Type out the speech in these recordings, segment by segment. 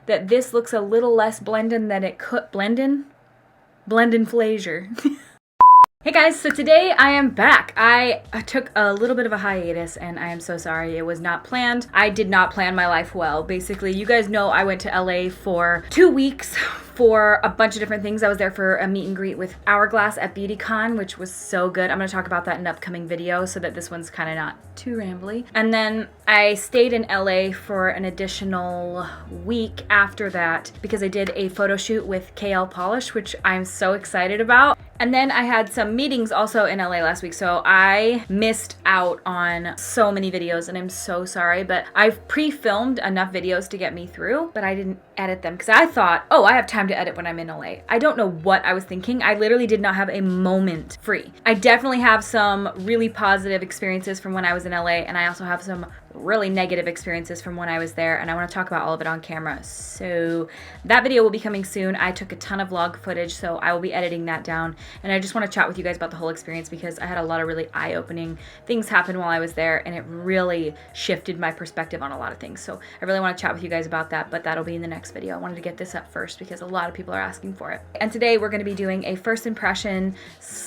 that this looks a little less blended than it could. Blendin' flasure. Hey guys, so today I am back. I took a little bit of a hiatus and I am so sorry. It was not planned. I did not plan my life well. Basically, you guys know I went to LA for 2 weeks for a bunch of different things. I was there for a meet and greet with Hourglass at BeautyCon, which was so good. I'm going to talk about that in an upcoming video so that this one's kind of not too rambly. And then I stayed in LA for an additional week after that because I did a photo shoot with KL Polish, which I'm so excited about. And then I had some meetings also in LA last week, so I missed out on so many videos and I'm so sorry, but I've pre-filmed enough videos to get me through, but I didn't edit them because I thought, oh, I have time to edit when I'm in LA. I don't know what I was thinking. I literally did not have a moment free. I definitely have some really positive experiences from when I was in LA, and I also have some really negative experiences from when I was there, and I want to talk about all of it on camera. So that video will be coming soon. I took a ton of vlog footage, so I will be editing that down, and I just want to chat with you guys about the whole experience because I had a lot of really eye-opening things happen while I was there, and it really shifted my perspective on a lot of things. So I really want to chat with you guys about that, but that'll be in the next video. I wanted to get this up first because a lot of people are asking for it. And today we're going to be doing a first impression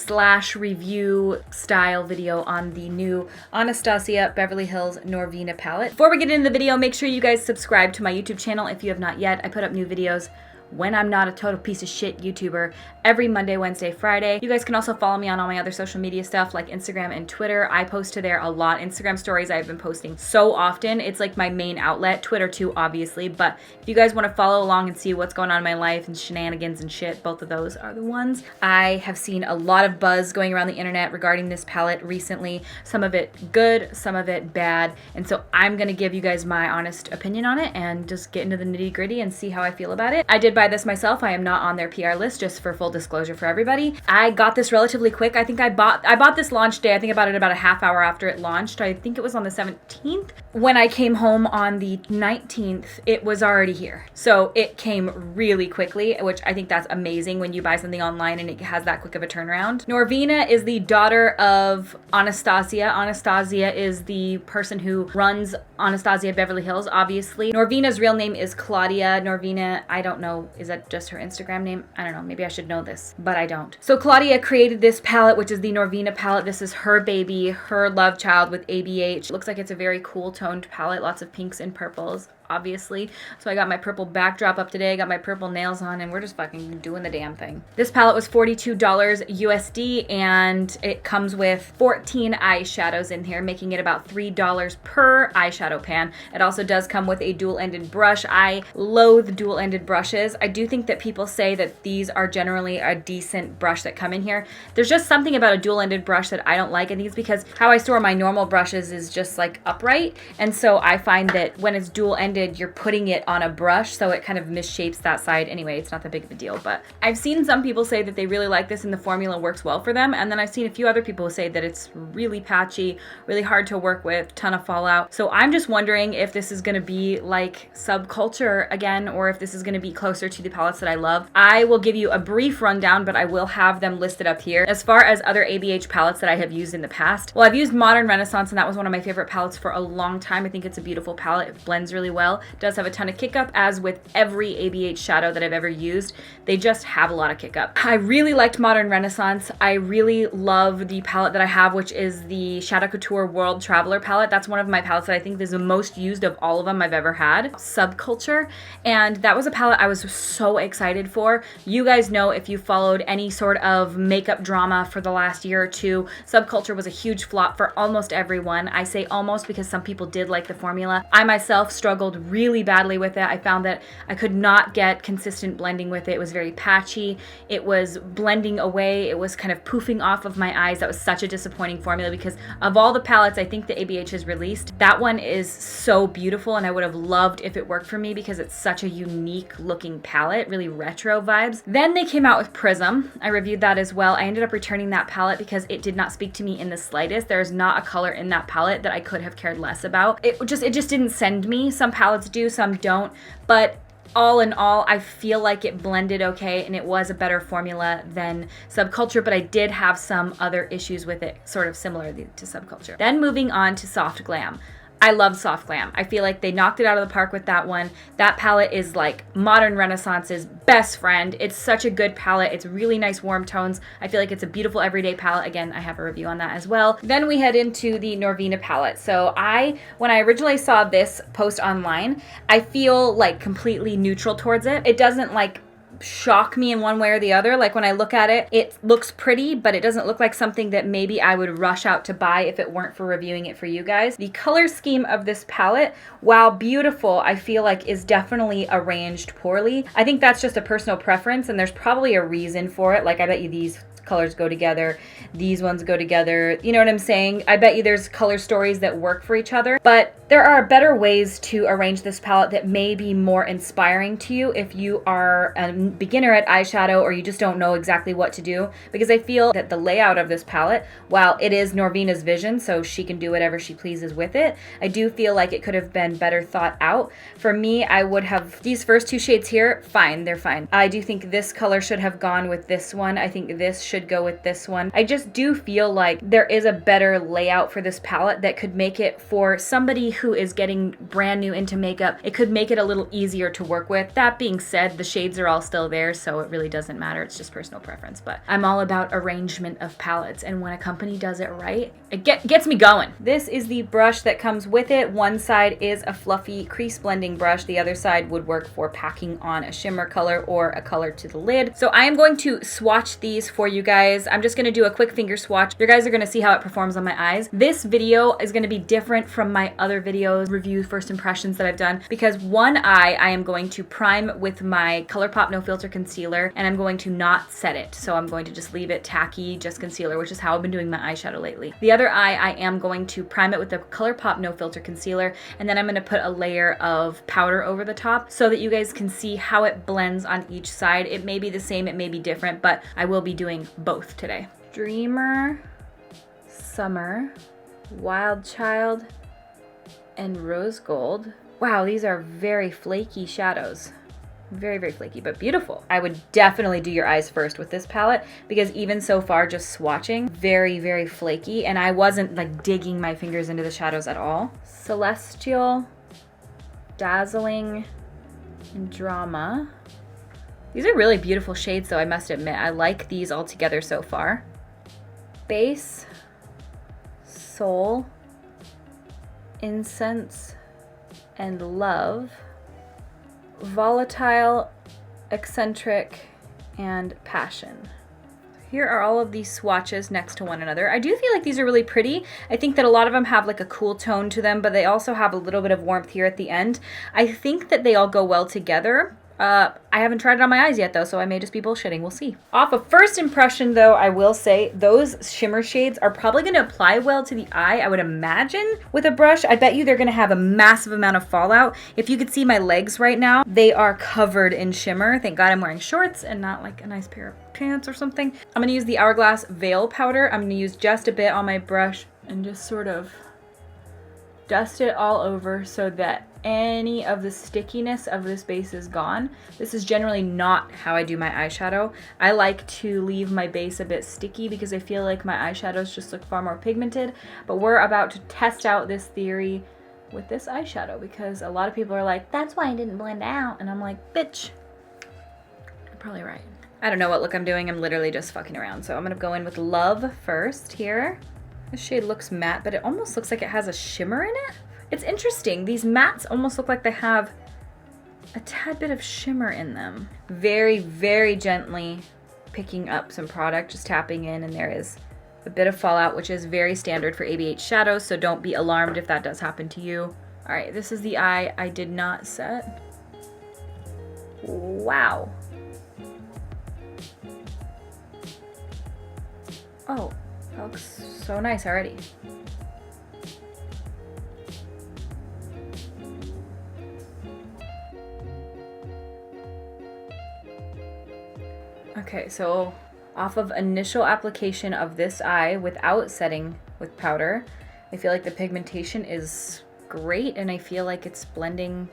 / review style video on the new Anastasia Beverly Hills Norvina palette. Before we get into the video, make sure you guys subscribe to my YouTube channel if you have not yet. I put up new videos when I'm not a total piece of shit YouTuber every Monday, Wednesday, Friday. You guys can also follow me on all my other social media stuff like Instagram and Twitter. I post to there a lot. Instagram stories I've been posting so often. It's like my main outlet. Twitter too, obviously. But if you guys want to follow along and see what's going on in my life and shenanigans and shit, both of those are the ones. I have seen a lot of buzz going around the internet regarding this palette recently. Some of it good, some of it bad. And so I'm going to give you guys my honest opinion on it and just get into the nitty gritty and see how I feel about it. I did buy this myself. I am not on their PR list, just for full disclosure for everybody. I got this relatively quick. I think I bought this launch day. I think I bought it about a half hour after it launched. I think it was on the 17th. When I came home on the 19th, it was already here. So it came really quickly, which I think that's amazing when you buy something online and it has that quick of a turnaround. Norvina is the daughter of Anastasia. Anastasia is the person who runs Anastasia Beverly Hills, obviously. Norvina's real name is Claudia. Norvina, I don't know, is that just her Instagram name? I don't know, maybe I should know this, but I don't. So Claudia created this palette, which is the Norvina palette. This is her baby, her love child with ABH. Looks like it's a very cool toned palette, lots of pinks and purples, obviously. So I got my purple backdrop up today, got my purple nails on, and we're just fucking doing the damn thing. This palette was $42 USD, and it comes with 14 eyeshadows in here, making it about $3 per eyeshadow pan. It also does come with a dual-ended brush. I loathe dual-ended brushes. I do think that people say that these are generally a decent brush that come in here. There's just something about a dual-ended brush that I don't like. I think it's because how I store my normal brushes is just like upright, and so I find that when it's dual-ended, you're putting it on a brush, so it kind of misshapes that side. Anyway, it's not that big of a deal, but I've seen some people say that they really like this and the formula works well for them, and then I've seen a few other people say that it's really patchy, really hard to work with, ton of fallout. So I'm just wondering if this is going to be like Subculture again, or if this is going to be closer to the palettes that I love. I will give you a brief rundown, but I will have them listed up here. As far as other ABH palettes that I have used in the past, well, I've used Modern Renaissance, and that was one of my favorite palettes for a long time. I think it's a beautiful palette. It blends really well. Does have a ton of kick up, as with every ABH shadow that I've ever used. They just have a lot of kick up. I really liked Modern Renaissance. I really love the palette that I have, which is the Shadow Couture World Traveler palette. That's one of my palettes that I think is the most used of all of them I've ever had. Subculture. And that was a palette I was so excited for. You guys know, if you followed any sort of makeup drama for the last year or two, Subculture was a huge flop for almost everyone. I say almost because some people did like the formula. I myself struggled really badly with it. I found that I could not get consistent blending with it. It was very patchy. It was blending away. It was kind of poofing off of my eyes. That was such a disappointing formula because of all the palettes I think the ABH has released, that one is so beautiful, and I would have loved if it worked for me because it's such a unique looking palette, really retro vibes. Then they came out with PRISM. I reviewed that as well. I ended up returning that palette because it did not speak to me in the slightest. There is not a color in that palette that I could have cared less about. It just didn't send me. Some palettes do, some don't, but all in all, I feel like it blended okay and it was a better formula than Subculture, but I did have some other issues with it, sort of similar to Subculture. Then moving on to Soft Glam. I love Soft Glam. I feel like they knocked it out of the park with that one. That palette is like modern Renaissance's best friend. It's such a good palette. It's really nice warm tones. I feel like it's a beautiful everyday palette. Again, I have a review on that as well. Then we head into the Norvina palette. So when I originally saw this post online, I feel like completely neutral towards it. It doesn't like shock me in one way or the other. Like when I look at it, it looks pretty, but it doesn't look like something that maybe I would rush out to buy if it weren't for reviewing it for you guys. The color scheme of this palette, while beautiful, I feel like is definitely arranged poorly. I think that's just a personal preference, and there's probably a reason for it. Like I bet you these colors go together, these ones go together, you know what I'm saying? I bet you there's color stories that work for each other, but there are better ways to arrange this palette that may be more inspiring to you if you are a beginner at eyeshadow or you just don't know exactly what to do, because I feel that the layout of this palette, while it is Norvina's vision, so she can do whatever she pleases with it, I do feel like it could have been better thought out. For me, I would have these first two shades here, fine, they're fine. I do think this color should have gone with this one. I think this should go with this one. I just do feel like there is a better layout for this palette that could make it, for somebody who is getting brand new into makeup, it could make it a little easier to work with. That being said, the shades are all still there, so it really doesn't matter. It's just personal preference, but I'm all about arrangement of palettes, and when a company does it right, it gets me going. This is the brush that comes with it. One side is a fluffy crease blending brush. The other side would work for packing on a shimmer color or a color to the lid. So I am going to swatch these for you guys. I'm just gonna do a quick finger swatch. You guys are gonna see how it performs on my eyes. This video is gonna be different from my other videos, review first impressions that I've done, because one eye I am going to prime with my Colourpop No Filter Concealer, and I'm going to not set it. So I'm going to just leave it tacky, just concealer, which is how I've been doing my eyeshadow lately. The other eye, I am going to prime it with the Colourpop No Filter Concealer, and then I'm gonna put a layer of powder over the top so that you guys can see how it blends on each side. It may be the same, it may be different, but I will be doing both today. Dreamer, Summer, Wild Child, and Rose Gold. Wow, these are very flaky shadows. Very, very flaky, but beautiful. I would definitely do your eyes first with this palette, because even so far, just swatching, very, very flaky, and I wasn't like digging my fingers into the shadows at all. Celestial, Dazzling, and Drama. These are really beautiful shades though, I must admit. I like these all together so far. Base, Soul, Incense, and Love. Volatile, Eccentric, and Passion. Here are all of these swatches next to one another. I do feel like these are really pretty. I think that a lot of them have like a cool tone to them, but they also have a little bit of warmth here at the end. I think that they all go well together. I haven't tried it on my eyes yet though, so I may just be bullshitting. We'll see. Off of first impression though, I will say those shimmer shades are probably going to apply well to the eye, I would imagine, with a brush. I bet you they're going to have a massive amount of fallout. If you could see my legs right now, they are covered in shimmer. Thank God I'm wearing shorts and not like a nice pair of pants or something. I'm going to use the Hourglass Veil Powder. I'm going to use just a bit on my brush and just sort of dust it all over so that any of the stickiness of this base is gone. This is generally not how I do my eyeshadow. I like to leave my base a bit sticky because I feel like my eyeshadows just look far more pigmented, but we're about to test out this theory with this eyeshadow because a lot of people are like, that's why I didn't blend out, and I'm like, bitch, you're probably right. I don't know what look I'm doing. I'm literally just fucking around. So I'm gonna go in with Love first here. This shade looks matte, but it almost looks like it has a shimmer in it. It's interesting. These mattes almost look like they have a tad bit of shimmer in them. Very, very gently picking up some product, just tapping in, and there is a bit of fallout, which is very standard for ABH shadows, so don't be alarmed if that does happen to you. All right, this is the eye I did not set. Wow. Oh, that looks so nice already. Okay, so off of initial application of this eye without setting with powder, I feel like the pigmentation is great and I feel like it's blending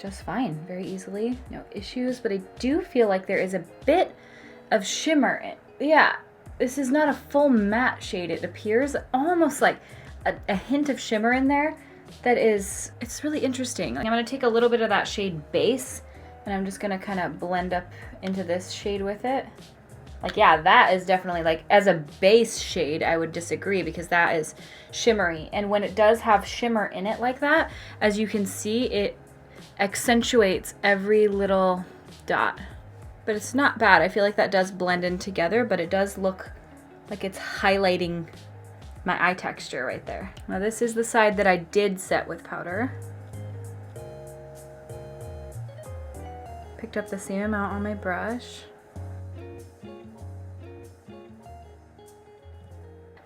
just fine, very easily. No issues, but I do feel like there is a bit of shimmer in. Yeah, this is not a full matte shade. It appears almost like a hint of shimmer in there. that is, it's really interesting. I'm gonna take a little bit of that shade Base, and I'm just gonna kind of blend up into this shade with it. Like, yeah, that is definitely, like, as a base shade, I would disagree because that is shimmery. And when it does have shimmer in it like that, as you can see, it accentuates every little dot. But it's not bad. I feel like that does blend in together, but it does look like it's highlighting my eye texture right there. Now this is the side that I did set with powder. Picked up the same amount on my brush.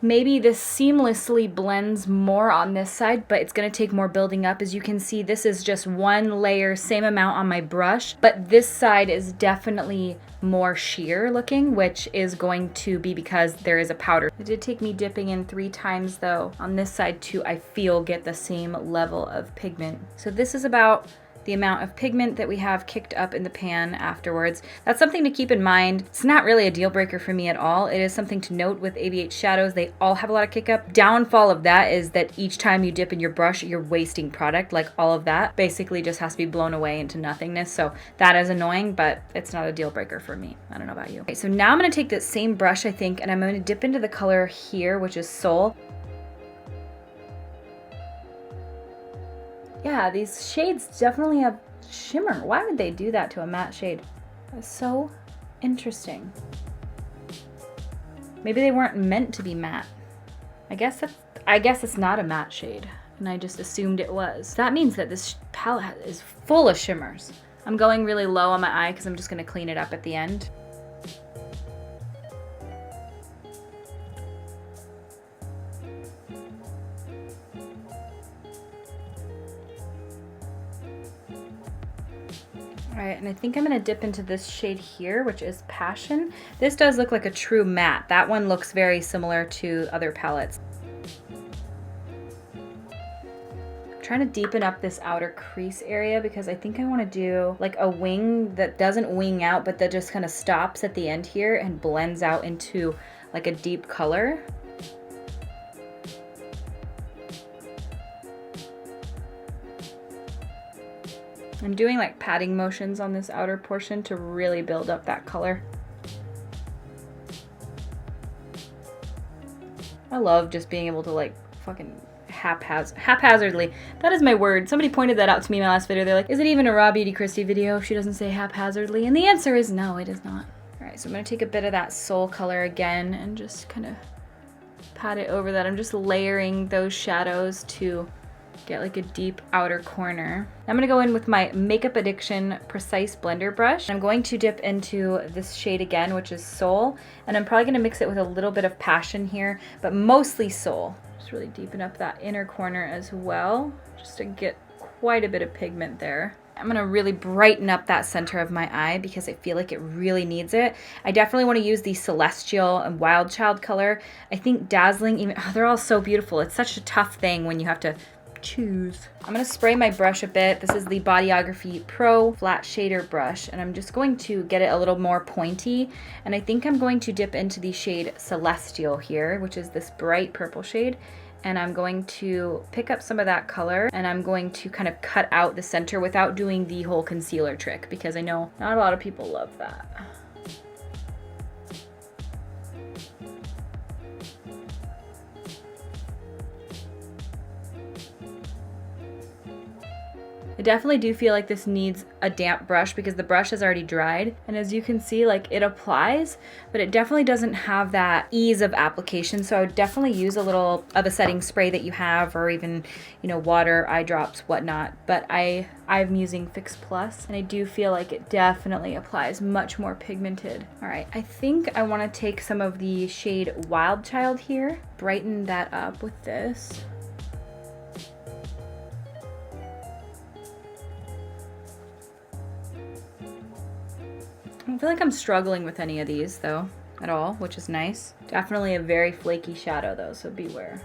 Maybe this seamlessly blends more on this side, but it's gonna take more building up. As you can see, this is just one layer, same amount on my brush, but this side is definitely more sheer looking, which is going to be because there is a powder. It did take me dipping in 3 times though on this side to, I feel, get the same level of pigment. So this is about the amount of pigment that we have kicked up in the pan afterwards. That's something to keep in mind. It's not really a deal breaker for me at all. It is something to note with ABH shadows. They all have a lot of kick up. Downfall of that is that each time you dip in your brush, you're wasting product. Like, all of that basically just has to be blown away into nothingness. So that is annoying, but it's not a deal breaker for me. I don't know about you. Okay, so now I'm gonna take that same brush, I think, and I'm gonna dip into the color here, which is Soul. Yeah, these shades definitely have shimmer. Why would they do that to a matte shade? That's so interesting. Maybe they weren't meant to be matte. I guess it's not a matte shade, and I just assumed it was. That means that this palette is full of shimmers. I'm going really low on my eye because I'm just gonna clean it up at the end. Alright, and I think I'm going to dip into this shade here, which is Passion. This does look like a true matte. That one looks very similar to other palettes. I'm trying to deepen up this outer crease area because I think I want to do like a wing that doesn't wing out, but that just kind of stops at the end here and blends out into like a deep color. I'm doing like patting motions on this outer portion to really build up that color. I love just being able to like fucking haphazardly. That is my word. Somebody pointed that out to me in my last video. They're like, is it even a Raw Beauty Kristi video if she doesn't say haphazardly? And the answer is no, it is not. All right, so I'm gonna take a bit of that Soul color again and just kind of pat it over that. I'm just layering those shadows to get like a deep outer corner. I'm gonna go in with my Makeup Addiction Precise Blender brush. I'm going to dip into this shade again, which is Soul, and I'm probably gonna mix it with a little bit of Passion here, but mostly Soul. Just really deepen up that inner corner as well, just to get quite a bit of pigment there. I'm gonna really brighten up that center of my eye because I feel like it really needs it. I definitely wanna use the Celestial and Wild Child color. I think Dazzling, even, oh, they're all so beautiful. It's such a tough thing when you have to choose. I'm gonna spray my brush a bit. This is the Bodyography Pro Flat Shader Brush, and I'm just going to get it a little more pointy, and I think I'm going to dip into the shade Celestial here, which is this bright purple shade, and I'm going to pick up some of that color, and I'm going to kind of cut out the center without doing the whole concealer trick, because I know not a lot of people love that. I definitely do feel like this needs a damp brush because the brush has already dried, and as you can see, like, it applies, but it definitely doesn't have that ease of application. So I would definitely use a little of a setting spray that you have, or even, you know, water, eye drops, whatnot. But I'm using Fix Plus, and I do feel like it definitely applies much more pigmented. All right, I think I want to take some of the shade Wild Child here, brighten that up with this. I don't feel like I'm struggling with any of these though, at all, which is nice. Definitely a very flaky shadow though, so beware.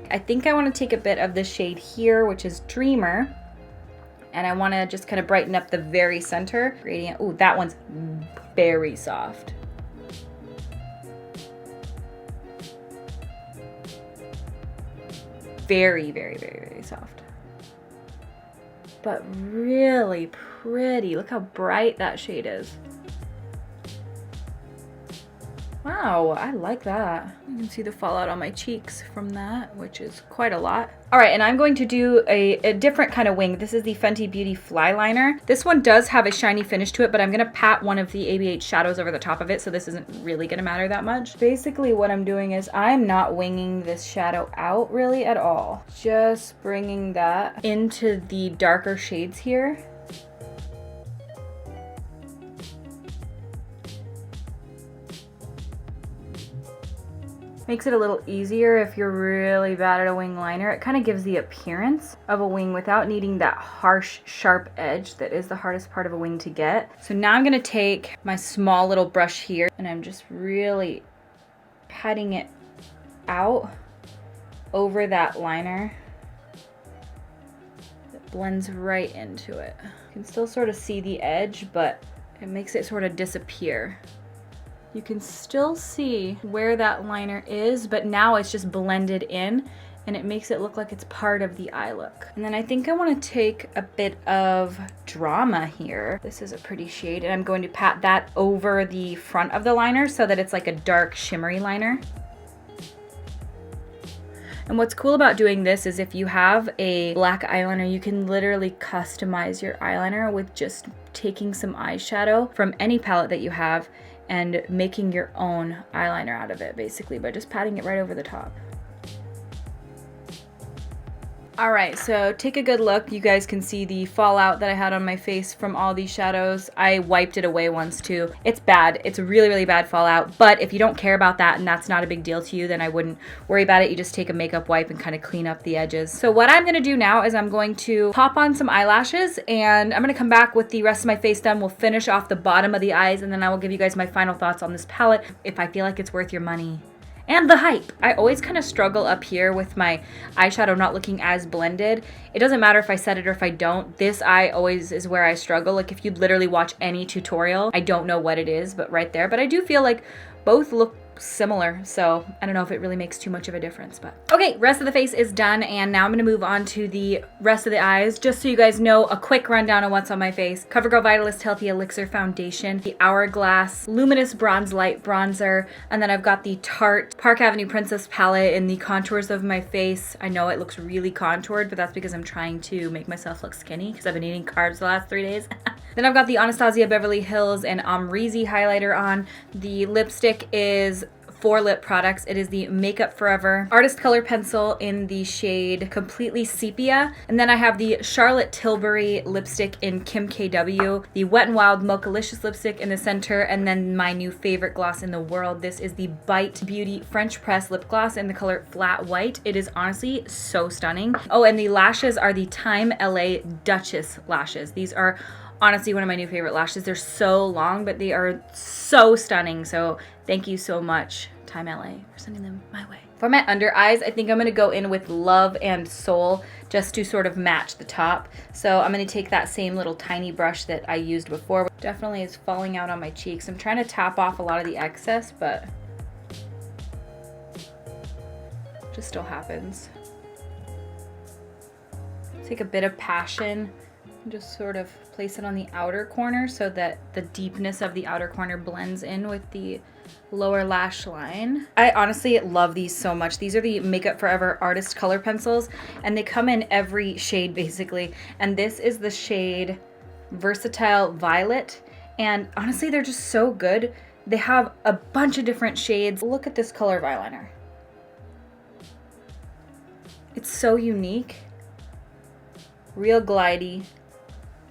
I think I want to take a bit of the shade here, which is Dreamer, and I want to just kind of brighten up the very center gradient. Ooh, that one's very soft. very, very, very, very soft. But really pretty. Look how bright that shade is. Wow, I like that. You can see the fallout on my cheeks from that, which is quite a lot. All right, and I'm going to do a different kind of wing. This is the Fenty Beauty Fly Liner. This one does have a shiny finish to it, but I'm gonna pat one of the ABH shadows over the top of it, so this isn't really gonna matter that much. Basically what I'm doing is I'm not winging this shadow out really at all. Just bringing that into the darker shades here. Makes it a little easier if you're really bad at a wing liner. It kind of gives the appearance of a wing without needing that harsh, sharp edge that is the hardest part of a wing to get. So now I'm gonna take my small little brush here and I'm just really patting it out over that liner. It blends right into it. You can still sort of see the edge, but it makes it sort of disappear. You can still see where that liner is, but now it's just blended in and it makes it look like it's part of the eye look. And then I think I want to take a bit of Drama here. This is a pretty shade and I'm going to pat that over the front of the liner so that it's like a dark shimmery liner. And what's cool about doing this is if you have a black eyeliner, you can literally customize your eyeliner with just taking some eyeshadow from any palette that you have and making your own eyeliner out of it, basically, by just patting it right over the top. All right, so take a good look. You guys can see the fallout that I had on my face from all these shadows. I wiped it away once too. It's bad. It's a really, really bad fallout. But if you don't care about that and that's not a big deal to you, then I wouldn't worry about it. You just take a makeup wipe and kind of clean up the edges. So what I'm gonna do now is I'm going to pop on some eyelashes and I'm gonna come back with the rest of my face done. We'll finish off the bottom of the eyes and then I will give you guys my final thoughts on this palette if I feel like it's worth your money. And the hype. I always kind of struggle up here with my eyeshadow not looking as blended. It doesn't matter if I set it or if I don't. This eye always is where I struggle. Like if you literally watch any tutorial, I don't know what it is, but right there. But I do feel like both look similar, so I don't know if it really makes too much of a difference, but okay, rest of the face is done and now I'm gonna move on to the rest of the eyes. Just so you guys know, a quick rundown of what's on my face. Covergirl Vitalist Healthy Elixir Foundation, the Hourglass Luminous Bronze Light Bronzer, and then I've got the Tarte Park Avenue Princess palette in the contours of my face. I know it looks really contoured, but that's because I'm trying to make myself look skinny because I've been eating carbs the last 3 days. Then I've got the Anastasia Beverly Hills and Amrezy highlighter on. The lipstick is 4 lip products. It is the Makeup Forever Artist Color Pencil in the shade Completely Sepia. And then I have the Charlotte Tilbury lipstick in Kim KW, the Wet n Wild Mochalicious lipstick in the center, and then my new favorite gloss in the world. This is the Bite Beauty French Press lip gloss in the color Flat White. It is honestly so stunning. Oh, and the lashes are the Time LA Dutchess lashes. These are honestly one of my new favorite lashes. They're so long, but they are so stunning. So thank you so much, Time LA, for sending them my way. For my under eyes, I think I'm gonna go in with Love and Soul just to sort of match the top. So I'm gonna take that same little tiny brush that I used before. Definitely is falling out on my cheeks. I'm trying to tap off a lot of the excess, but it just still happens. Take a bit of Passion and just sort of place it on the outer corner so that the deepness of the outer corner blends in with the lower lash line. I honestly love these so much. These are the Makeup Forever Artist Color Pencils and they come in every shade basically. And this is the shade Versatile Violet. And honestly, they're just so good. They have a bunch of different shades. Look at this color of eyeliner. It's so unique, real glidey.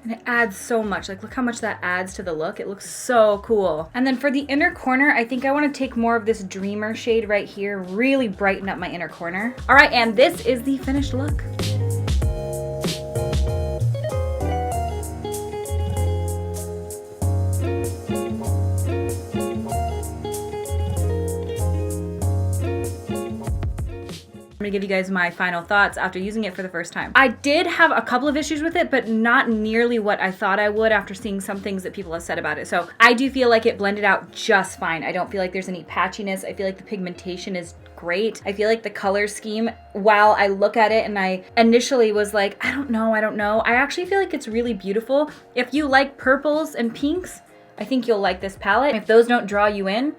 And it adds so much. Like, look how much that adds to the look. It looks so cool. And then for the inner corner, I think I want to take more of this Dreamer shade right here, really brighten up my inner corner. All right, and this is the finished look. I'm gonna give you guys my final thoughts after using it for the first time. I did have a couple of issues with it, but not nearly what I thought I would after seeing some things that people have said about it. So I do feel like it blended out just fine. I don't feel like there's any patchiness. I feel like the pigmentation is great. I feel like the color scheme, while I look at it and I initially was like, I don't know, I actually feel like it's really beautiful. If you like purples and pinks, I think you'll like this palette. If those don't draw you in,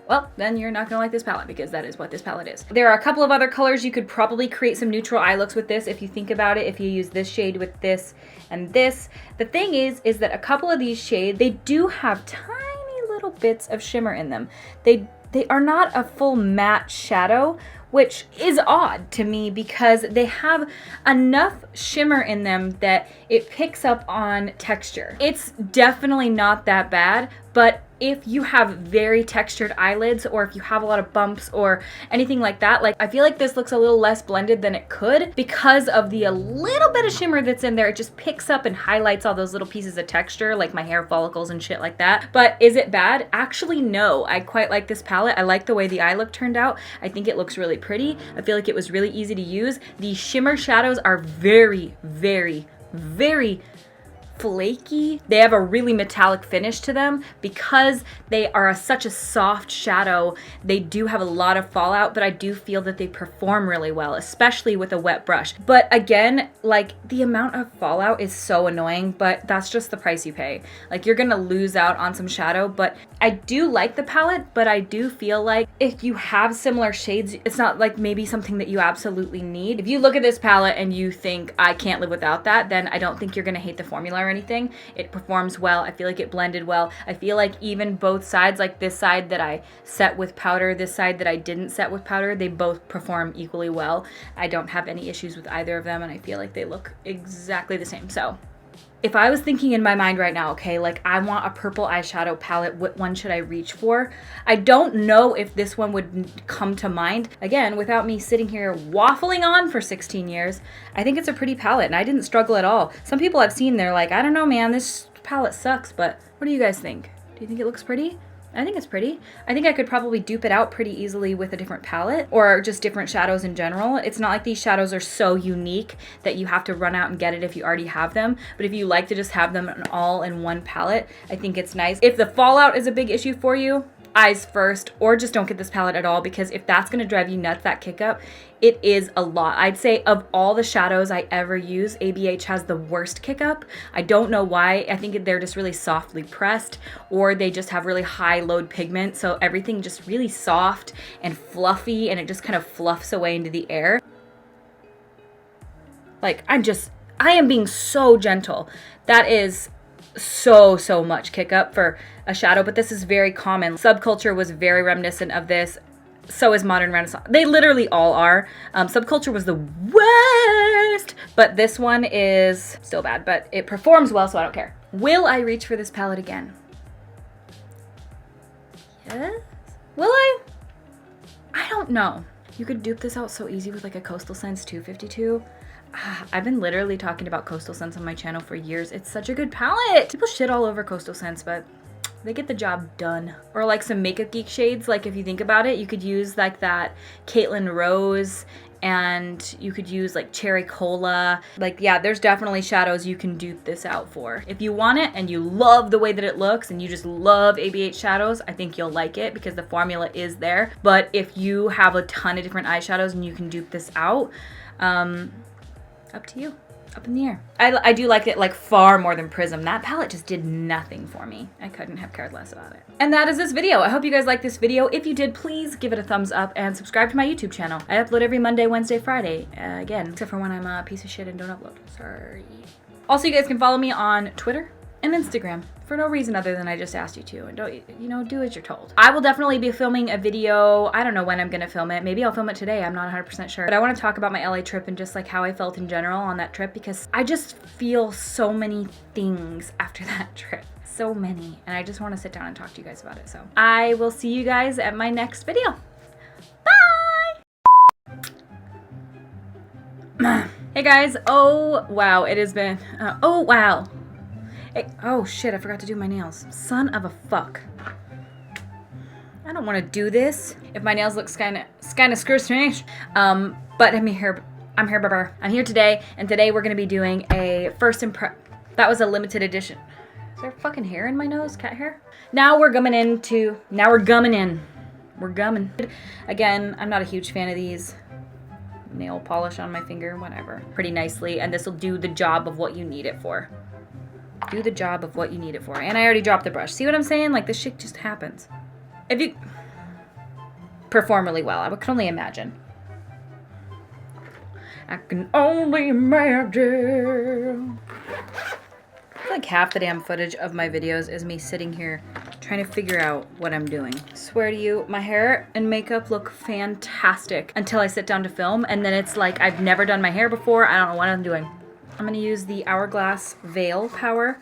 well, then you're not gonna like this palette, because that is what this palette is. There are a couple of other colors. You could probably create some neutral eye looks with this if you think about it, if you use this shade with this and this. The thing is that a couple of these shades, they do have tiny little bits of shimmer in them. They are not a full matte shadow, which is odd to me because they have enough shimmer in them that it picks up on texture. It's definitely not that bad, but if you have very textured eyelids, or if you have a lot of bumps or anything like that, like, I feel like this looks a little less blended than it could because of the a little bit of shimmer that's in there. It just picks up and highlights all those little pieces of texture, like my hair follicles and shit like that. But is it bad? Actually, no. I quite like this palette. I like the way the eye look turned out. I think it looks really pretty. I feel like it was really easy to use. The shimmer shadows are very, very, very flaky. They have a really metallic finish to them because they are such a soft shadow. They do have a lot of fallout, but I do feel that they perform really well, especially with a wet brush. But again, like, the amount of fallout is so annoying, but that's just the price you pay. Like, you're gonna lose out on some shadow, but I do like the palette, but I do feel like if you have similar shades, it's not like maybe something that you absolutely need. If you look at this palette and you think, I can't live without that, then I don't think you're gonna hate the formula or anything. It performs well. I feel like it blended well. I feel like even both sides, like this side that I set with powder, this side that I didn't set with powder, they both perform equally well. I don't have any issues with either of them, and I feel like they look exactly the same. So if I was thinking in my mind right now, okay, like, I want a purple eyeshadow palette, what one should I reach for? I don't know if this one would come to mind. Again, without me sitting here waffling on for 16 years, I think it's a pretty palette, and I didn't struggle at all. Some people I've seen, they're like, I don't know, man, this palette sucks, but what do you guys think? Do you think it looks pretty? I think it's pretty. I think I could probably dupe it out pretty easily with a different palette, or just different shadows in general. It's not like these shadows are so unique that you have to run out and get it if you already have them. But if you like to just have them all in one palette, I think it's nice. If the fallout is a big issue for you, eyes first, or just don't get this palette at all, because if that's gonna drive you nuts, that kick up, it is a lot. I'd say of all the shadows I ever use, ABH has the worst kick up. I don't know why. I think they're just really softly pressed, or they just have really high load pigment, so everything just really soft and fluffy, and it just kind of fluffs away into the air. Like, I am being so gentle. That is so much kick up for a shadow, but this is very common. Subculture was very reminiscent of this. So is Modern Renaissance. They literally all are. Subculture was the worst, but this one is still bad, but it performs well, so I don't care. Will I reach for this palette again? Yes. Will I? I don't know. You could dupe this out so easy with like a Coastal Scents 252. I've been literally talking about Coastal Scents on my channel for years. It's such a good palette. People shit all over Coastal Scents, but they get the job done. Or like some Makeup Geek shades, like if you think about it, you could use like that Caitlin Rose, and you could use like Cherry Cola. Like, yeah, there's definitely shadows you can dupe this out for. If you want it and you love the way that it looks and you just love ABH shadows, I think you'll like it because the formula is there. But if you have a ton of different eyeshadows and you can dupe this out, up to you. Up in the air. I do like it like far more than PRISM. That palette just did nothing for me. I couldn't have cared less about it. And that is this video. I hope you guys liked this video. If you did, please give it a thumbs up and subscribe to my YouTube channel. I upload every Monday, Wednesday, Friday. Again, except for when I'm a piece of shit and don't upload. Sorry. Also, you guys can follow me on Twitter and Instagram for no reason other than I just asked you to, and don't, you know, do as you're told. I will definitely be filming a video. I don't know when I'm gonna film it. Maybe I'll film it today. I'm not 100% sure. But I want to talk about my LA trip and just like how I felt in general on that trip, because I just feel so many things after that trip. So many. And I just want to sit down and talk to you guys about it. So I will see you guys at my next video. Bye! Hey guys. Oh wow, it has been, oh wow. Oh shit, I forgot to do my nails. Son of a fuck. I don't want to do this if my nails look kind of strange. But I'm here, Barbara. I'm here today, and today we're gonna be doing a first impression. That was a limited edition. Is there fucking hair in my nose? Cat hair? Now we're gumming in. We're gumming. Again, I'm not a huge fan of these. Nail polish on my finger, whatever. Pretty nicely, and this will do the job of what you need it for. Do the job of what you need it for. And I already dropped the brush. See what I'm saying? Like, this shit just happens. If you perform really well, I can only imagine. I can only imagine. Like half the damn footage of my videos is me sitting here trying to figure out what I'm doing. I swear to you, my hair and makeup look fantastic until I sit down to film, and then it's like I've never done my hair before. I don't know what I'm doing. I'm gonna use the Hourglass Veil Power.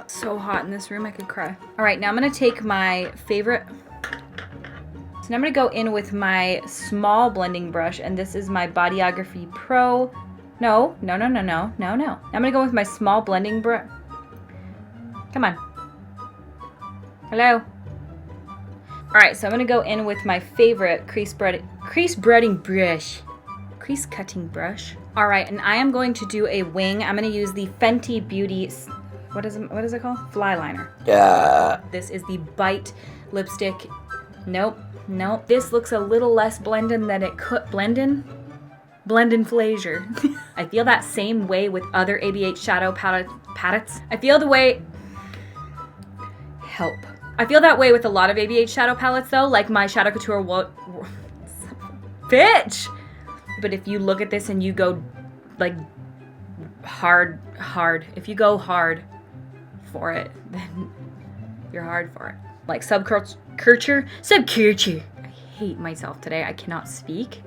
So hot in this room, I could cry. All right, now I'm gonna take my favorite. So now I'm gonna go in with my small blending brush, and this is my Bodyography Pro. No. Now I'm gonna go with my small blending brush. Come on. Hello. All right, so I'm gonna go in with my favorite crease cutting brush. All right, and I am going to do a wing. I'm gonna use the Fenty Beauty, what is it called? Fly liner. Yeah. This is the Bite lipstick. Nope. This looks a little less blending than it could. Blending flaisure. I feel that same way with other ABH shadow palettes. I feel that way with a lot of ABH shadow palettes though, like my Shadow Couture bitch. But if you look at this and you go like hard, if you go hard for it, then you're hard for it. Like subculture. I hate myself today. I cannot speak.